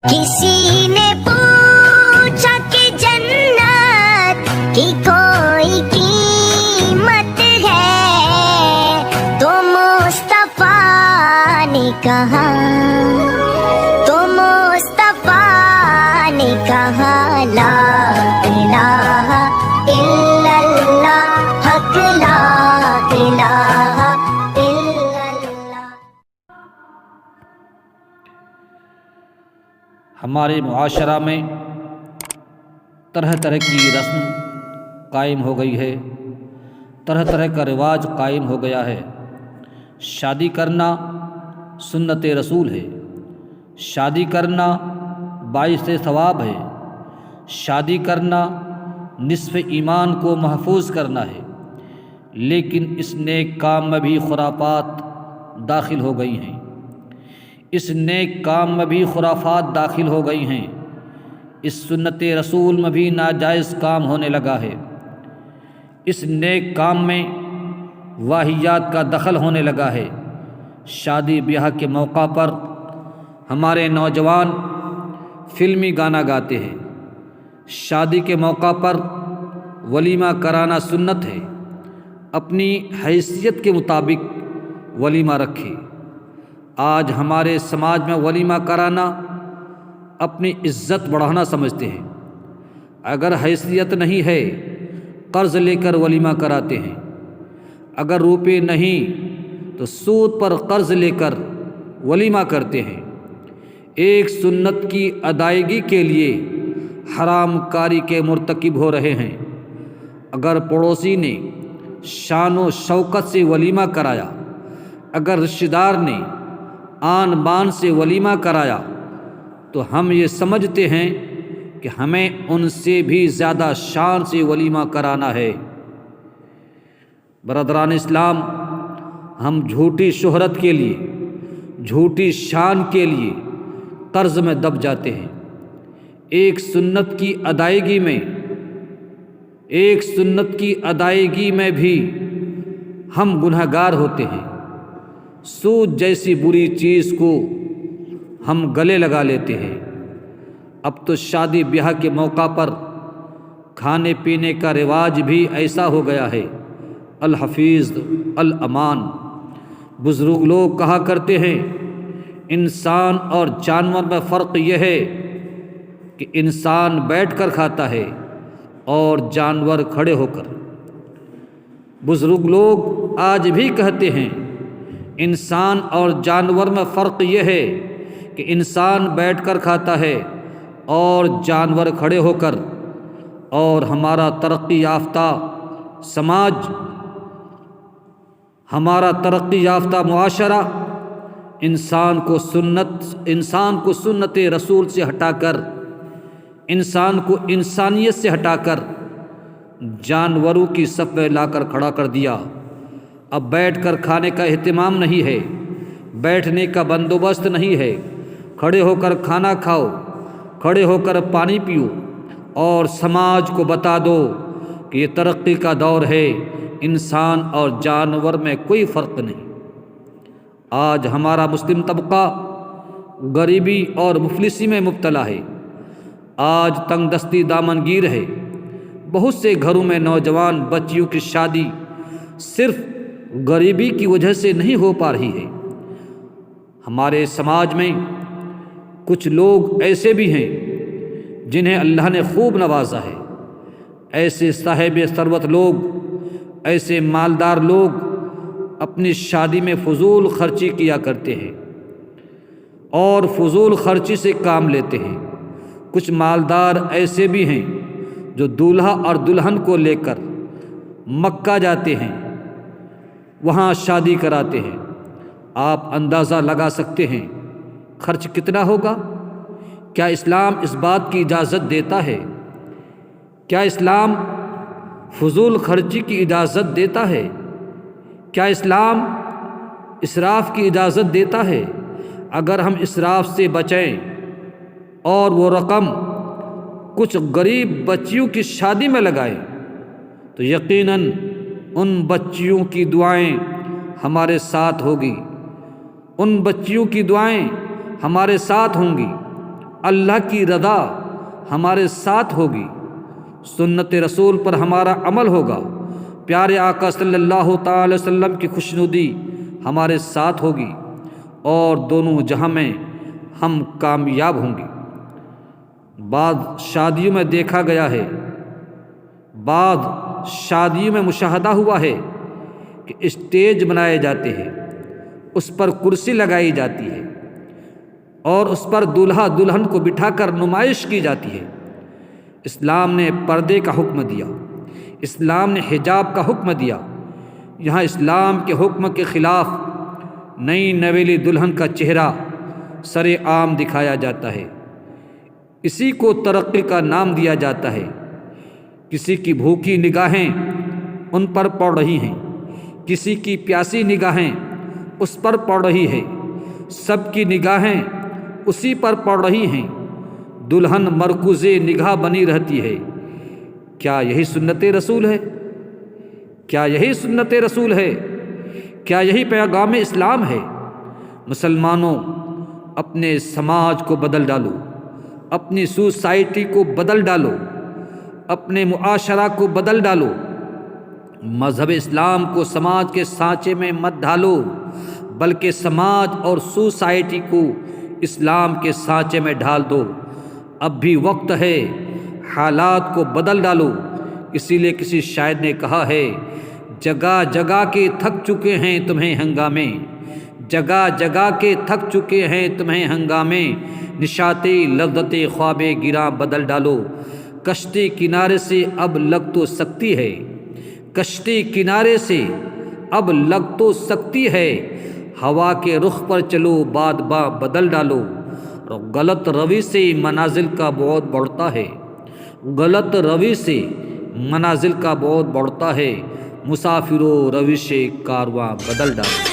کسی نے پوچھا کہ جنت کی کوئی قیمت ہے تو مصطفیٰ نے کہا لا الہ الا اللہ حق لا الہ الا اللہ۔ ہمارے معاشرہ میں طرح طرح کی رسم قائم ہو گئی ہے، طرح طرح کا رواج قائم ہو گیا ہے۔ شادی کرنا سنت رسول ہے، شادی کرنا باعث ثواب ہے، شادی کرنا نصف ایمان کو محفوظ کرنا ہے، لیکن اس نیک کام میں بھی خرافات داخل ہو گئی ہیں، اس نیک کام میں بھی خرافات داخل ہو گئی ہیں، اس سنت رسول میں بھی ناجائز کام ہونے لگا ہے، اس نیک کام میں واہیات کا دخل ہونے لگا ہے۔ شادی بیاہ کے موقع پر ہمارے نوجوان فلمی گانا گاتے ہیں، شادی کے موقع پر ولیمہ کرانا سنت ہے، اپنی حیثیت کے مطابق ولیمہ رکھے۔ آج ہمارے سماج میں ولیمہ کرانا اپنی عزت بڑھانا سمجھتے ہیں، اگر حیثیت نہیں ہے قرض لے کر ولیمہ کراتے ہیں، اگر روپے نہیں تو سود پر قرض لے کر ولیمہ کرتے ہیں۔ ایک سنت کی ادائیگی کے لیے حرام کاری کے مرتکب ہو رہے ہیں۔ اگر پڑوسی نے شان و شوکت سے ولیمہ کرایا، اگر رشتہ دار نے آن بان سے ولیمہ کرایا تو ہم یہ سمجھتے ہیں کہ ہمیں ان سے بھی زیادہ شان سے ولیمہ کرانا ہے۔ برادران اسلام، ہم جھوٹی شہرت کے لیے، جھوٹی شان کے لیے قرض میں دب جاتے ہیں۔ ایک سنت کی ادائیگی میں بھی ہم گنہگار ہوتے ہیں۔ سود جیسی بری چیز کو ہم گلے لگا لیتے ہیں۔ اب تو شادی بیاہ کے موقع پر کھانے پینے کا رواج بھی ایسا ہو گیا ہے، الحفیظ الامان۔ بزرگ لوگ کہا کرتے ہیں، انسان اور جانور میں فرق یہ ہے کہ انسان بیٹھ کر کھاتا ہے اور جانور کھڑے ہو کر۔ بزرگ لوگ آج بھی کہتے ہیں، انسان اور جانور میں فرق یہ ہے کہ انسان بیٹھ کر کھاتا ہے اور جانور کھڑے ہو کر۔ اور ہمارا ترقی یافتہ سماج، ہمارا ترقی یافتہ معاشرہ انسان کو سنت رسول سے ہٹا کر، انسان کو انسانیت سے ہٹا کر جانوروں کی صف میں لا کر کھڑا کر دیا۔ اب بیٹھ کر کھانے کا اہتمام نہیں ہے، بیٹھنے کا بندوبست نہیں ہے، کھڑے ہو کر کھانا کھاؤ، کھڑے ہو کر پانی پیو اور سماج کو بتا دو کہ یہ ترقی کا دور ہے، انسان اور جانور میں کوئی فرق نہیں۔ آج ہمارا مسلم طبقہ غریبی اور مفلسی میں مبتلا ہے، آج تنگ دستی دامنگیر ہے۔ بہت سے گھروں میں نوجوان بچیوں کی شادی صرف غریبی کی وجہ سے نہیں ہو پا رہی ہے۔ ہمارے سماج میں کچھ لوگ ایسے بھی ہیں جنہیں اللہ نے خوب نوازا ہے، ایسے صاحب ثروت لوگ، ایسے مالدار لوگ اپنی شادی میں فضول خرچی کیا کرتے ہیں اور فضول خرچی سے کام لیتے ہیں۔ کچھ مالدار ایسے بھی ہیں جو دولہا اور دلہن کو لے کر مکہ جاتے ہیں، وہاں شادی کراتے ہیں۔ آپ اندازہ لگا سکتے ہیں خرچ کتنا ہوگا؟ کیا اسلام اس بات کی اجازت دیتا ہے؟ کیا اسلام فضول خرچی کی اجازت دیتا ہے؟ کیا اسلام اسراف کی اجازت دیتا ہے؟ اگر ہم اسراف سے بچیں اور وہ رقم کچھ غریب بچیوں کی شادی میں لگائیں تو یقیناً ان بچیوں کی دعائیں ہمارے ساتھ ہوگی، ان بچیوں کی دعائیں ہمارے ساتھ ہوں گی اللہ کی رضا ہمارے ساتھ ہوگی، سنت رسول پر ہمارا عمل ہوگا، پیارے آقا صلی اللہ تعالی وسلم کی خوشنودی ہمارے ساتھ ہوگی، اور دونوں جہاں میں ہم کامیاب ہوں گے۔ بعض شادیوں میں دیکھا گیا ہے، بعض شادیوں میں مشاہدہ ہوا ہے کہ اسٹیج بنائے جاتے ہیں، اس پر کرسی لگائی جاتی ہے اور اس پر دولہا دلہن کو بٹھا کر نمائش کی جاتی ہے۔ اسلام نے پردے کا حکم دیا، اسلام نے حجاب کا حکم دیا۔ یہاں اسلام کے حکم کے خلاف نئی نویلی دلہن کا چہرہ سر عام دکھایا جاتا ہے، اسی کو ترقی کا نام دیا جاتا ہے۔ کسی کی بھوکی نگاہیں ان پر پڑ رہی ہیں، کسی کی پیاسی نگاہیں اس پر پڑ رہی ہے، سب کی نگاہیں اسی پر پڑ رہی ہیں، دلہن مرکوز نگاہ بنی رہتی ہے۔ کیا یہی سنت رسول ہے؟ کیا یہی سنت رسول ہے؟ کیا یہی پیغام اسلام ہے؟ مسلمانوں، اپنے سماج کو بدل ڈالو، اپنی سوسائٹی کو بدل ڈالو، اپنے معاشرہ کو بدل ڈالو۔ مذہب اسلام کو سماج کے سانچے میں مت ڈالو، بلکہ سماج اور سوسائٹی کو اسلام کے سانچے میں ڈال دو۔ اب بھی وقت ہے، حالات کو بدل ڈالو۔ اسی لیے کسی شاعر نے کہا ہے، جگہ جگہ کے تھک چکے ہیں تمہیں ہنگامے، جگہ جگہ کے تھک چکے ہیں تمہیں ہنگامے، نشاطِ لذت خواب گراں بدل ڈالو۔ کشتی کنارے سے اب لگ تو سکتی ہے، کشتی کنارے سے اب لگ تو سکتی ہے، ہوا کے رخ پر چلو باد باں بدل ڈالو۔ غلط روی سے منازل کا بعد بڑھتا ہے، غلط روی سے منازل کا بعد بڑھتا ہے، مسافرو روش کارواں بدل ڈالو۔